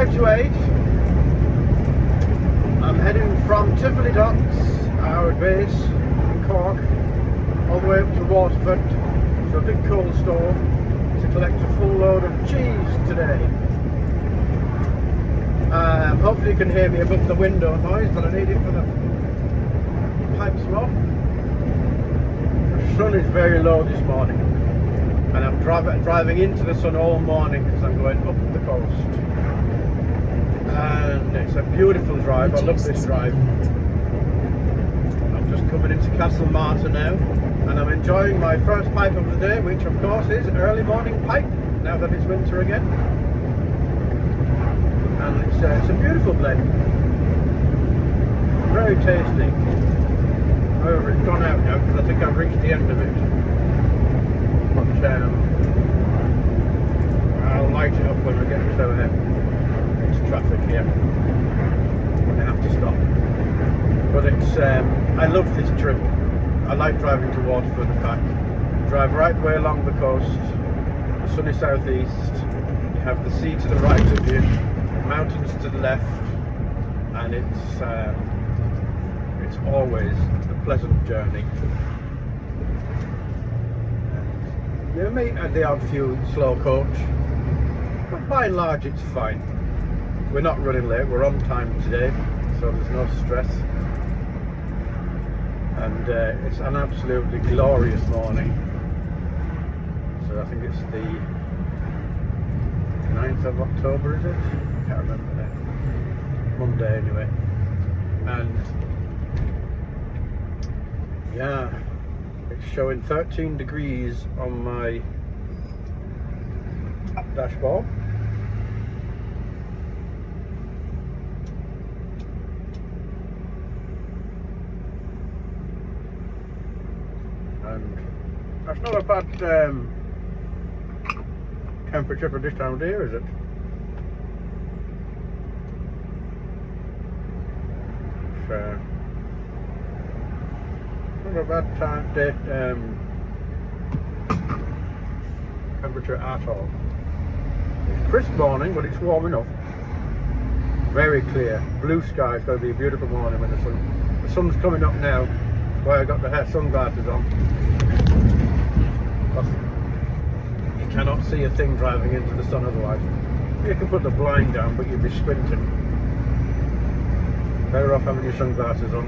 5 to 8. I'm heading from Tivoli Docks, our base in Cork, all the way up to Waterford, to a big coal store, to collect a full load of cheese today. Hopefully you can hear me above the window noise, but I need it for the pipe smoke. The sun is very low this morning, and I'm driving into the sun all morning because I'm going up the coast. And it's a beautiful drive. I love this drive. I'm just coming into Castle Martyr now, and I'm enjoying my first pipe of the day, which of course is early morning pipe, now that it's winter again. And it's a beautiful blend. Very tasty. However, it's gone out now because I think I've reached the end of it. But I'll light it up when we get into traffic here. I have to stop. But it's I love this trip. I like driving to Waterford and back. Drive right the way along the coast, the sunny southeast. You have the sea to the right of you, mountains to the left, and it's always a pleasant journey. You may at the odd few slow coach, but by and large it's fine. We're not running late, we're on time today, so there's no stress. And it's an absolutely glorious morning. So I think it's the 9th of October, is it? I can't remember now. Monday anyway. And yeah, it's showing 13 degrees on my dashboard. And that's not a bad temperature for this time of year, is it? It's not a bad temperature at all. It's a crisp morning, but it's warm enough. Very clear, blue sky. It's going to be a beautiful morning when the sun's coming up now. That's why I got the sunglasses on. You cannot see a thing driving into the sun otherwise. You can put the blind down, but you'd be squinting. Better off having your sunglasses on.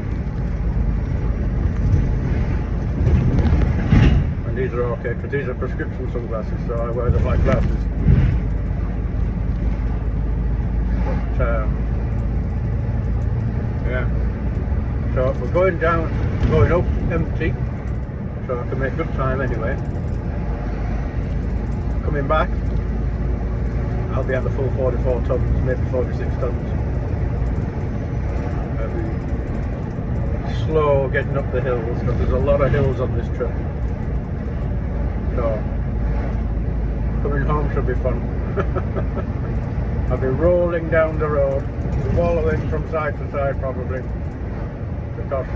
And these are okay, because these are prescription sunglasses, so I wear them like glasses. But yeah. So we're going up empty, so I can make good time anyway. Coming back, I'll be at the full 44 tons, maybe 46 tons. I'll be slow getting up the hills, because there's a lot of hills on this trip. So coming home should be fun. I'll be rolling down the road, wallowing from side to side probably, because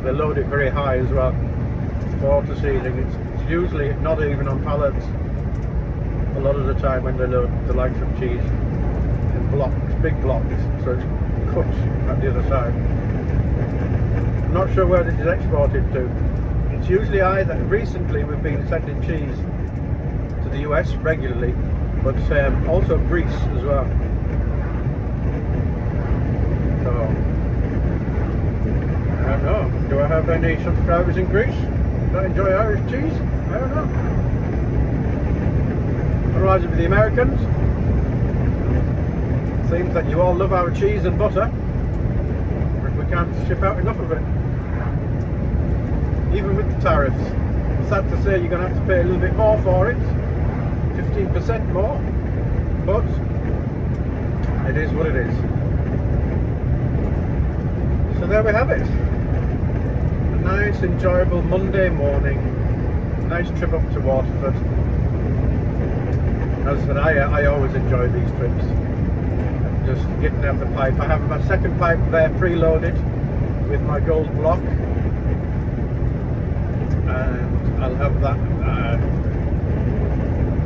they load it very high as well, floor to ceiling. It's usually not even on pallets a lot of the time when they load the likes of cheese in blocks, big blocks, so it's cut at the other side. I'm not sure where this is exported to. It's usually either, recently we've been sending cheese to the US regularly, but also Greece as well. So I don't know. Do I have any subscribers in Greece that enjoy Irish cheese? I don't know. Otherwise it'll be the Americans. Seems that you all love our cheese and butter, but we can't ship out enough of it. Even with the tariffs. Sad to say you're going to have to pay a little bit more for it. 15% more. But it is what it is. So there we have it. A nice, enjoyable Monday morning. Nice trip up to Waterford. As I said, I always enjoy these trips. Just getting out the pipe. I have my second pipe there preloaded with my gold block. And I'll have that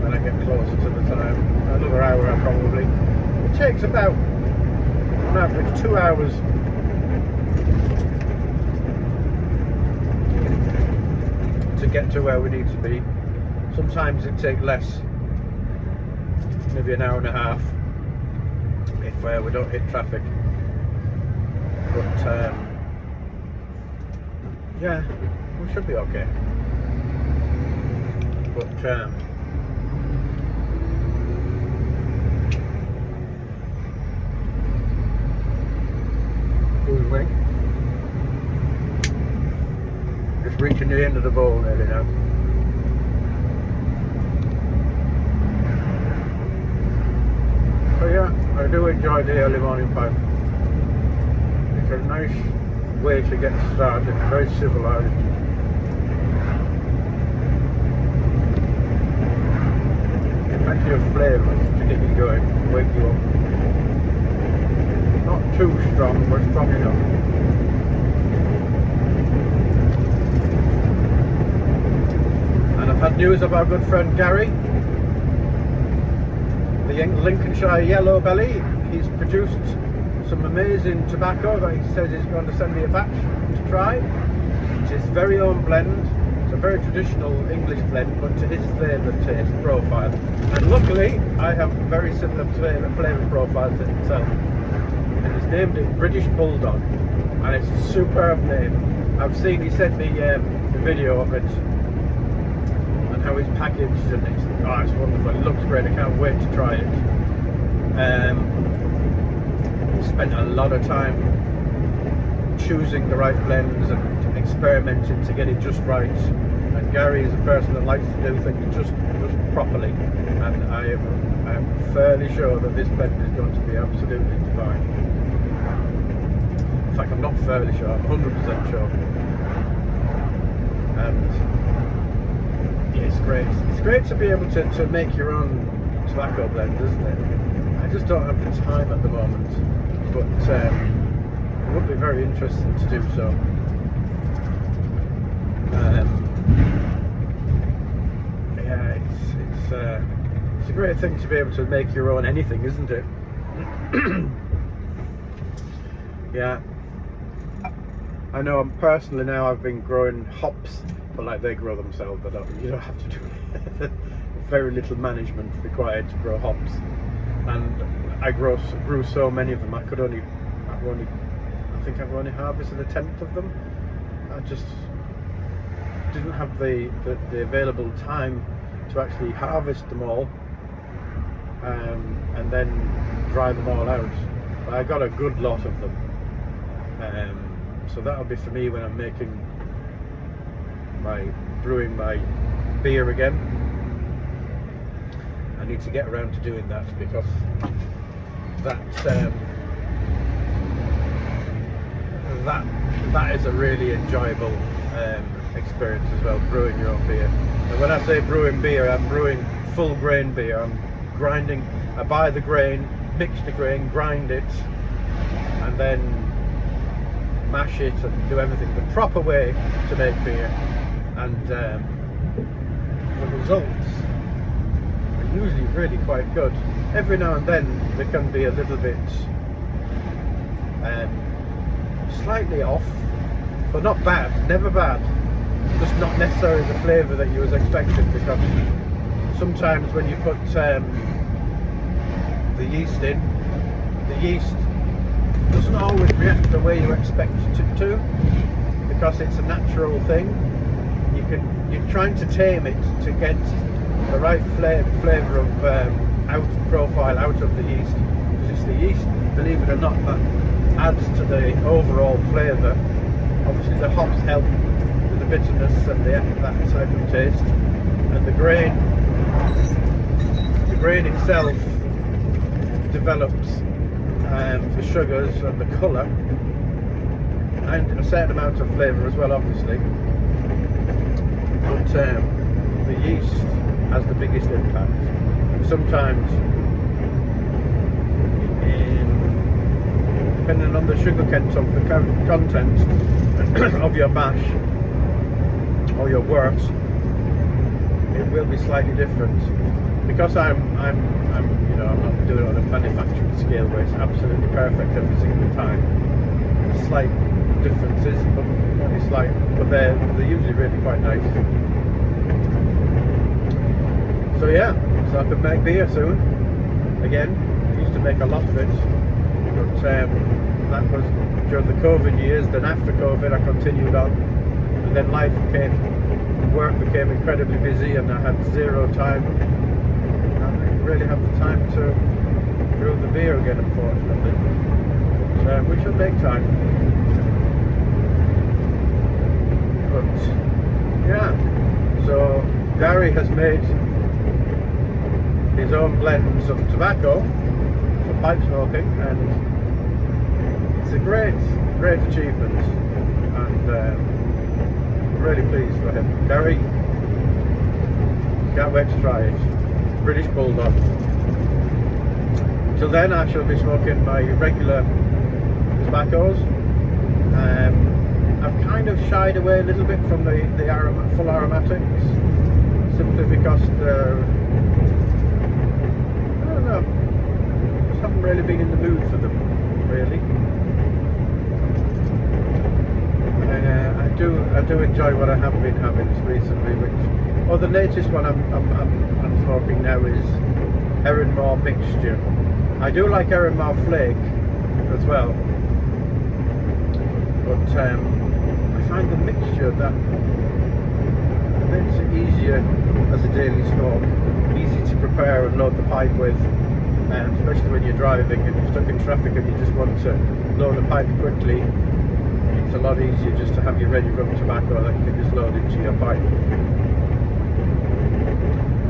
when I get closer to the time. Another hour probably. takes about, on average, 2 hours to get to where we need to be. Sometimes it takes less, maybe an hour and a half if we don't hit traffic. But yeah, we should be okay. But just reaching the end of the bowl nearly now. So yeah, I do enjoy the early morning pipe. It's a nice way to get started, very civilised. Plenty of flavours to get you going, wake you up. Not too strong, but strong enough. And I've had news of our good friend Gary, the Lincolnshire Yellow Belly. He's produced some amazing tobacco that he says he's going to send me a batch to try. It's his very own blend. It's a very traditional English blend, but to his flavour taste profile. And luckily, I have a very similar flavour profile to himself. And he's named it British Bulldog, and it's a superb name. I've seen, he sent me the video of it and how it's packaged, and it's wonderful. It looks great. I can't wait to try it. Spent a lot of time choosing the right blends and experimenting to get it just right. And Gary is a person that likes to do things just properly, and I am fairly sure that this blend is going to be absolutely divine. In fact, I'm not fairly sure, I'm 100% sure. And yeah, it's great. It's great to be able to make your own tobacco blend, isn't it? I just don't have the time at the moment, but it would be very interesting to do so. Yeah, it's a great thing to be able to make your own anything, isn't it? Yeah, I know. I'm personally now, I've been growing hops, but like they grow themselves. You don't have to do very little management required to grow hops. And I grew so many of them. I think I've only harvested a tenth of them. I just didn't have the available time to actually harvest them all and then dry them all out. But I got a good lot of them. So that'll be for me when I'm brewing my beer again. I need to get around to doing that, because that is a really enjoyable experience as well, brewing your own beer. And when I say brewing beer, I'm brewing full grain beer. I'm grinding. I buy the grain, mix the grain, grind it, and then mash it and do everything the proper way to make beer. And the results are usually really quite good. Every now and then they can be a little bit slightly off, but not bad, never bad. Just not necessarily the flavour that you was expecting, because sometimes when you put the yeast in, the yeast doesn't always react the way you expect it to, because it's a natural thing. You're trying to tame it to get the right flavour of profile out of the yeast, because it's the yeast, believe it or not, that adds to the overall flavour. Obviously the hops help with the bitterness and that type of taste, and the grain itself develops the sugars and the colour and a certain amount of flavour as well, obviously. But the yeast has the biggest impact. Sometimes, depending on the sugar content of your mash or your wort, it will be slightly different because I'm you know, I'm not doing it on a manufacturing scale where it's absolutely perfect every single time. Slight differences, but only slight, but they're usually really quite nice. So yeah, so I could make beer soon again. I used to make a lot of it, but that was during the COVID years. Then after COVID I continued on, and then work became incredibly busy and I had zero time. I didn't really have the time to brew the beer again, unfortunately, but we shall make time. But yeah, so Gary has made his own blends of tobacco for pipe smoking, and it's a great achievement, and I'm really pleased for him. Gary, can't wait to try it. British Bulldog. Till then I shall be smoking my regular tobaccos. I've kind of shied away a little bit from the full aromatics, simply because I don't know, just haven't really been in the mood for them, really. I do enjoy what I have been having recently, the latest one I'm smoking now is Errinmore Mixture. I do like Errinmore Flake as well, but I find the mixture that makes it easier as a daily smoke, easy to prepare and load the pipe with, especially when you're driving and you're stuck in traffic and you just want to load a pipe quickly. It's a lot easier just to have your ready rub tobacco that you can just load into your pipe.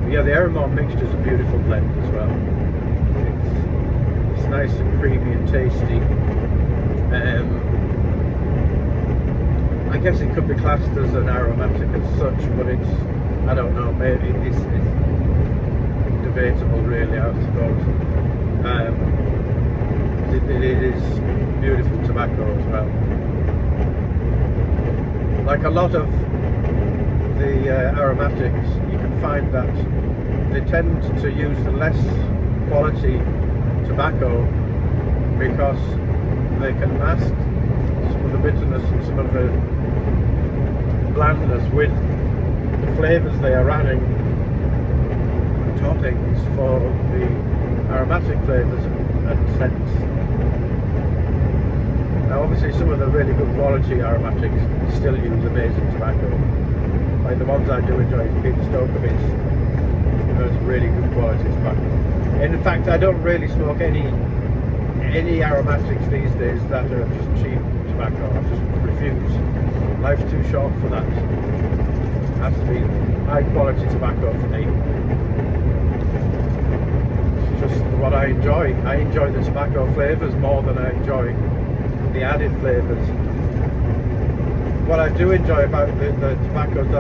But yeah, the Errinmore Mixture is a beautiful blend as well. It's nice and creamy and tasty. I guess it could be classed as an aromatic as such, but it's, I don't know, maybe it's debatable really, I suppose. It is beautiful tobacco as well. Like a lot of the aromatics, you can find that they tend to use the less quality tobacco because they can mask some of the bitterness and some of the blandness with the flavours they are adding, toppings for the aromatic flavours and scents. Now obviously some of the really good quality aromatics still use amazing tobacco. Like the ones I do enjoy is Peter Stoker's. That's really good quality tobacco. In fact, I don't really smoke any aromatics these days that are just cheap tobacco. I just refuse. Life's too short for that. It has to be high quality tobacco for me. It's just what I enjoy. I enjoy the tobacco flavours more than I enjoy the added flavours. What I do enjoy about the tobaccos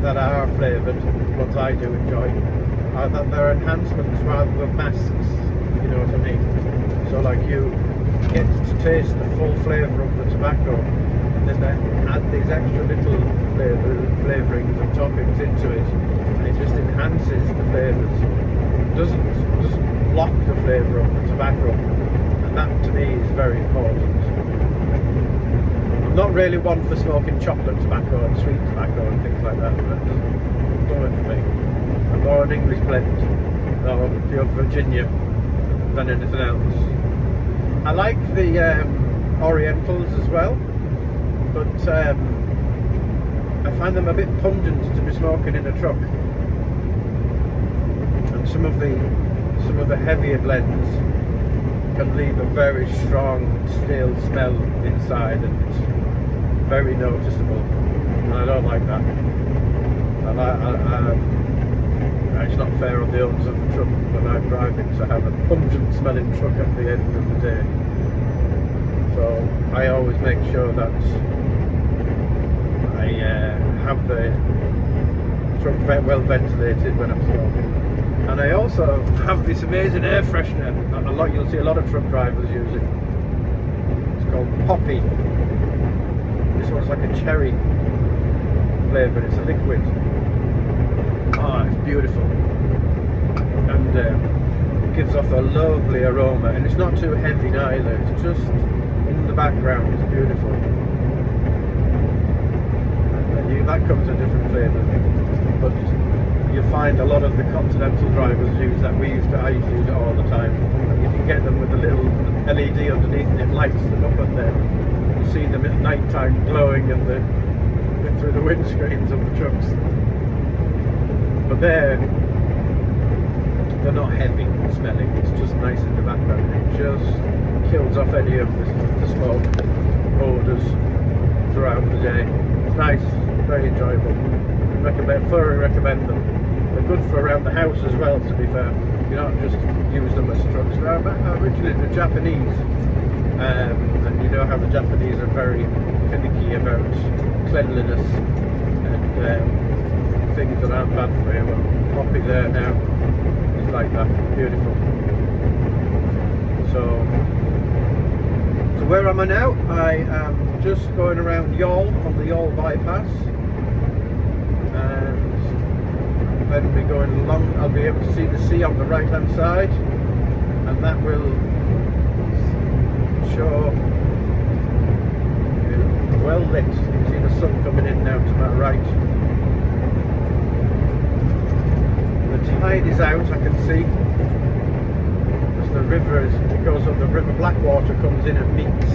that are flavoured, ones I do enjoy, are that they're enhancements rather than masks, you know what I mean? So like you get to taste the full flavour of the tobacco, and then they add these extra little flavourings and toppings into it, and it just enhances the flavours. It doesn't block the flavour of the tobacco, and that to me is very important. I'm not really one for smoking chocolate tobacco and sweet tobacco and things like that. That doesn't do it for me. I'm more an English blend, or pure Virginia, than anything else. I like the Orientals as well, but I find them a bit pungent to be smoking in a truck. And some of the heavier blends can leave a very strong stale smell inside, and it's very noticeable, and I don't like that. It's not fair on the owners of the truck when I'm driving to have a pungent smelling truck at the end of the day. So I always make sure that I have the truck well ventilated when I'm smoking. And I also have this amazing air freshener. You'll see a lot of truck drivers use it. It's called Poppy. This one's like a cherry flavour. It's a liquid. Oh, it's beautiful, and gives off a lovely aroma, and it's not too heavy either. It's just in the background. It's beautiful. And that comes a different flavour, but you find a lot of the continental drivers use that. I used to use it all the time. And you can get them with a little LED underneath, and it lights them up, and then you see them at night time glowing through the windscreens of the trucks. But they're not heavy smelling. It's just nice in the background. It just kills off any of the smoke odours throughout the day. It's nice, very enjoyable. Thoroughly recommend them. They're good for around the house as well, to be fair. You don't just use them as trucks. They're originally the Japanese, and you know how the Japanese are very finicky about cleanliness and things that aren't bad for you. Well, Poppy there now is like that. Beautiful. So where am I now? I am just going around Youghal on the Youghal bypass, and then we'll be going along. I'll be able to see the sea on the right hand side, and that will show well lit. You can see the sun coming in now to my right. The tide is out, I can see. As the river it goes up, the river Blackwater comes in and meets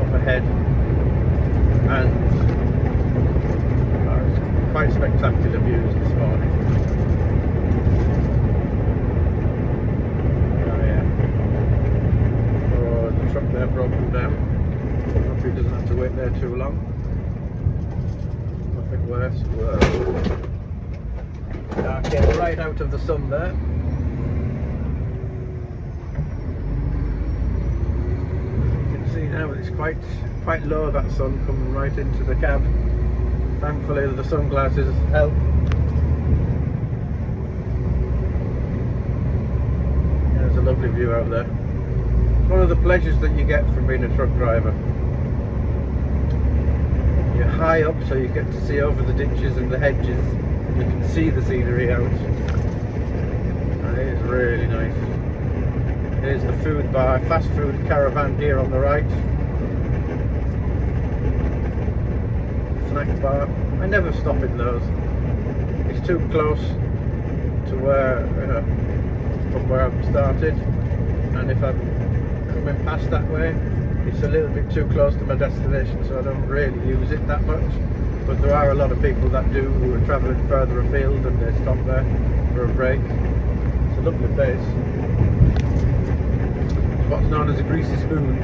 up ahead, and it's quite spectacular views this morning. Oh yeah. Oh, the truck there broken down. Hopefully he doesn't have to wait there too long. Nothing worse. Whoa. Okay, right out of the sun there. You can see now it's quite low, that sun coming right into the cab. Thankfully the sunglasses help. There's a lovely view out there. It's one of the pleasures that you get from being a truck driver. You're high up, so you get to see over the ditches and the hedges. You can see the scenery out, and it is really nice. Here's the food bar, fast food caravan here on the right. Snack bar. I never stop in those. It's too close to from where I've started, and if I'm coming past that way, it's a little bit too close to my destination, so I don't really use it that much. But there are a lot of people that do, who are travelling further afield, and they stop there for a break. It's a lovely place. It's what's known as a greasy spoon.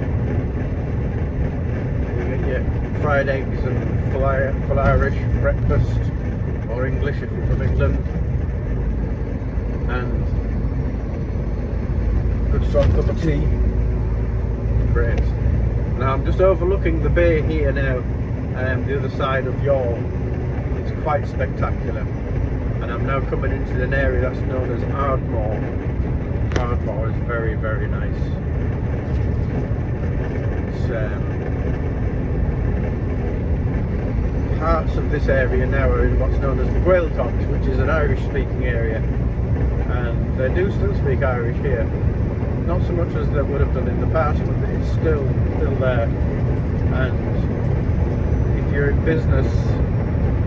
You get your fried eggs and full Irish breakfast, or English if you're from England, and good strong cup of tea. Great. Now I'm just overlooking the bay here now. The other side of Youghal. It's quite spectacular, and I'm now coming into an area that's known as Ardmore. Ardmore is very, very nice. It's, parts of this area now are in what's known as the Gaeltacht, which is an Irish speaking area, and they do still speak Irish here. Not so much as they would have done in the past, but it's still there. And if you're in business,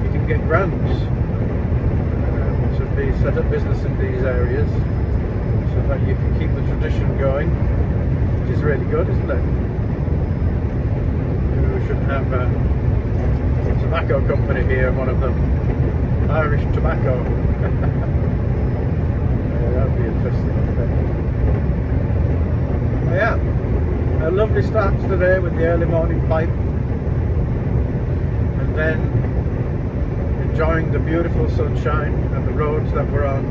you can get grants to set up business in these areas, so that you can keep the tradition going, which is really good, isn't it? We should have a tobacco company here, one of them, Irish tobacco. That'd be interesting, I think. Yeah, a lovely start today with the early morning pipe, and then enjoying the beautiful sunshine and the roads that we're on.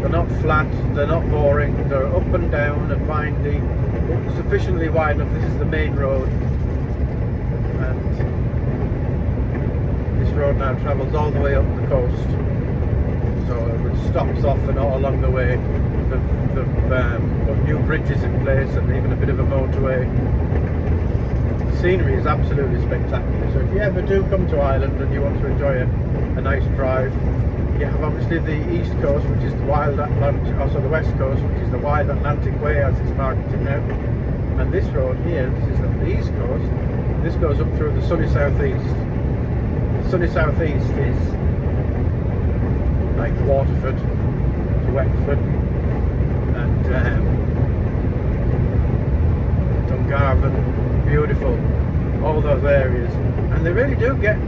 They're not flat, they're not boring, they're up and down and windy, but sufficiently wide enough. This is the main road, and this road now travels all the way up the coast, so it stops off and all along the way. They've got new bridges in place and even a bit of a motorway. The scenery is absolutely spectacular, so if you ever do come to Ireland and you want to enjoy a nice drive, You have obviously the east coast, which is the wild Atlantic, also the west coast, which is the wild Atlantic way as it's marketed now. And this road here, this is the east coast. This goes up through the sunny southeast. The sunny southeast is like Waterford to Wexford and Dungarvan, beautiful, all those areas. And they really do get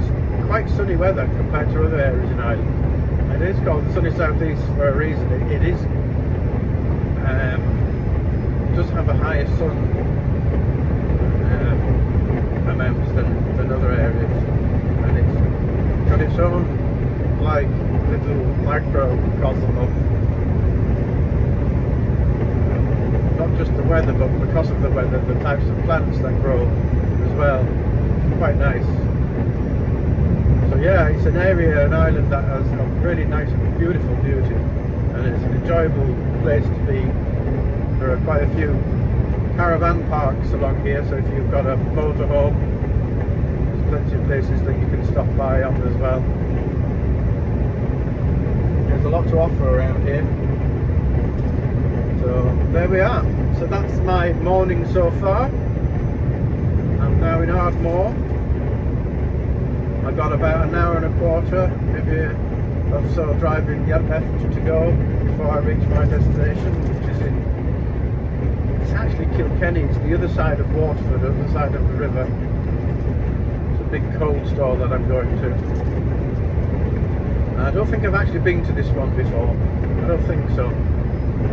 quite sunny weather compared to other areas in Ireland. And it is called the sunny southeast for a reason. It does have a higher sun amounts than other areas, and it's got its own like little microcosm of not just the weather, but because of the weather, the types of plants that grow as well. Quite nice. So yeah, it's an area, an island that has a really nice and beautiful beauty, and it's an enjoyable place to be. There are quite a few caravan parks along here, so if you've got a motorhome, there's plenty of places that you can stop by on as well. There's a lot to offer around here. So there we are. So that's my morning so far. I'm now in Ardmore. I got about an hour and a quarter, maybe or so, driving left to go before I reach my destination, which is it's actually Kilkenny. It's the other side of Waterford, the other side of the river. It's a big cold store that I'm going to. I don't think I've actually been to this one before. I don't think so.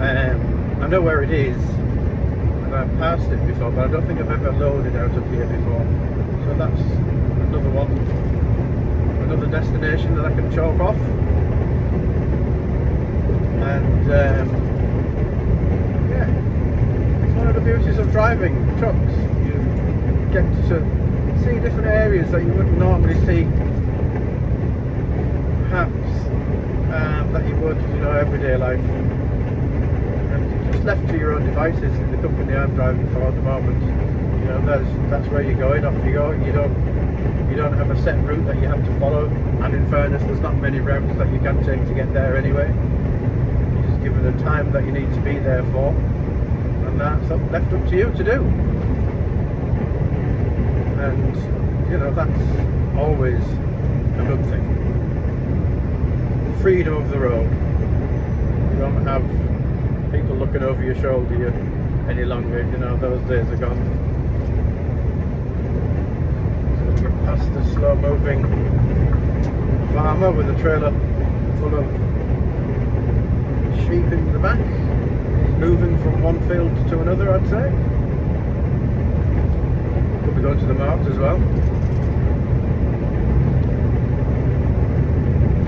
I know where it is, and I've passed it before, but I don't think I've ever loaded out of here before. So that's another one, another destination that I can chalk off. And yeah, it's one of the beauties of driving trucks. You get to see different areas that you wouldn't normally see, perhaps, that you would, everyday life. And you're just left to your own devices in the company I'm driving for at the moment. That's where you're going, off you go. You don't have a set route that you have to follow, and in fairness, there's not many routes that you can take to get there anyway. You're just given a time that you need to be there for, and that's left up to you to do. And that's always a good thing. Freedom of the road. You don't have people looking over your shoulder any longer. Those days are gone. Past the slow-moving farmer with a trailer full of sheep in the back. He's moving from one field to another, I'd say. Could be going to the market as well.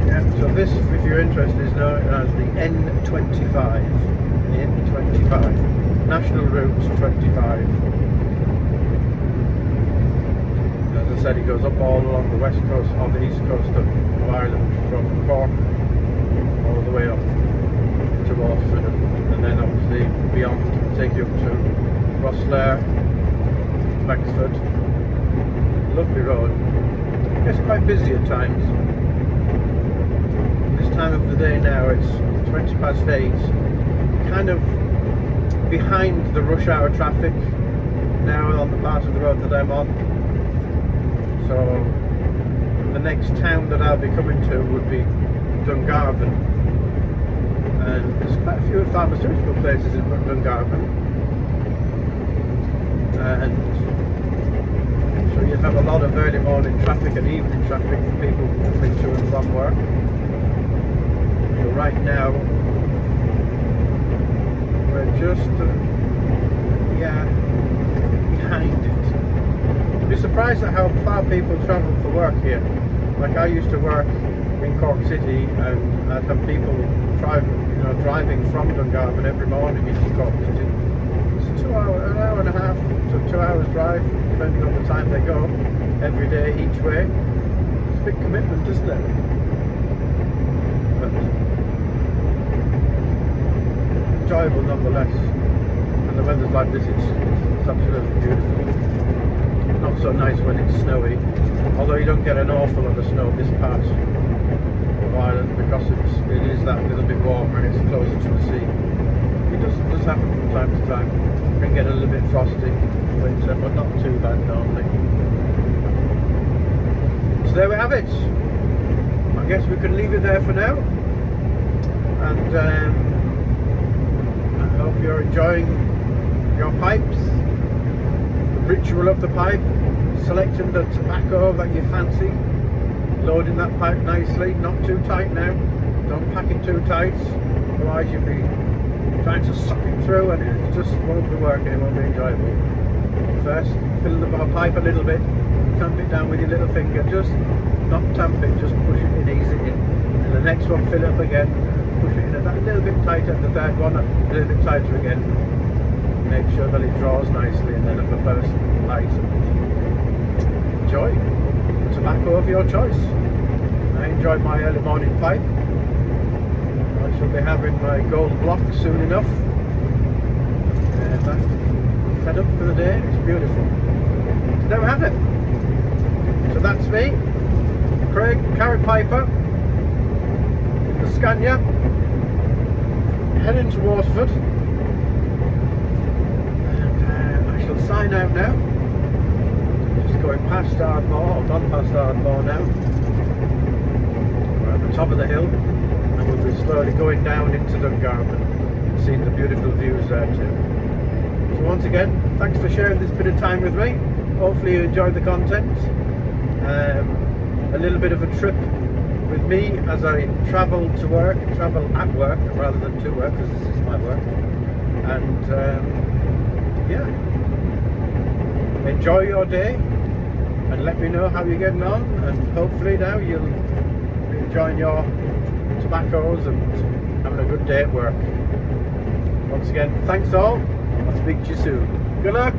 Yeah, so this, if you're interested, is known as the N25. The N25. National Route 25. As I said, it goes up all along the west coast, on the east coast of Ireland, from Cork all the way up to Waterford, and then obviously beyond, take you up to Rosslare, Wexford. Lovely road. It's quite busy at times. This time of the day now, it's 20 past 8, kind of behind the rush hour traffic now on the part of the road that I'm on. So the next town that I'll be coming to would be Dungarvan, and there's quite a few pharmaceutical places in Dungarvan, and so you have a lot of early morning traffic and evening traffic for people coming to and from work. So right now we're just behind it. You'd be surprised at how far people travel for work here. Like, I used to work in Cork City, and I'd have people driving from Dungarvan every morning into Cork City. It's an hour and a half to 2 hours drive, depending on the time they go, every day, each way. It's a big commitment, isn't it? But enjoyable nonetheless. And the weather's like this, it's absolutely beautiful. Not so nice when it's snowy, although you don't get an awful lot of snow this part while because it is that little bit warmer and it's closer to the sea. It does happen from time to time. It can get a little bit frosty in winter, but not too bad normally. So there we have it. I guess we can leave it there for now. And I hope you're enjoying your pipes, the ritual of the pipe, selecting the tobacco that you fancy, loading that pipe nicely, not too tight now, don't pack it too tight, otherwise you'll be trying to suck it through and it just won't be working, it won't be enjoyable. First, fill the pipe a little bit, tamp it down with your little finger, just not tamp it, just push it in, ease it in. And the next one, fill it up again, push it in a little bit tighter, the third one a little bit tighter again. Make sure that it draws nicely, and then at the first light, enjoy the tobacco of your choice. I enjoyed my early morning pipe. I shall be having my gold block soon enough. And I'm fed up for the day. It's beautiful. So there we have it. So that's me, Craig Carrot Piper, the Scania, heading to Waterford. I shall sign out now. Just going past Ardmore, or gone past Ardmore now. We're at the top of the hill, and we'll be slowly going down into Dungarvan, seeing the beautiful views there too. So once again, thanks for sharing this bit of time with me. Hopefully you enjoyed the content. A little bit of a trip with me as I travel at work rather than to work, because this is my work. And yeah, enjoy your day and let me know how you're getting on, and hopefully now you'll be enjoying your tobaccos and having a good day at work. Once again, thanks all. I'll speak to you soon. Good luck.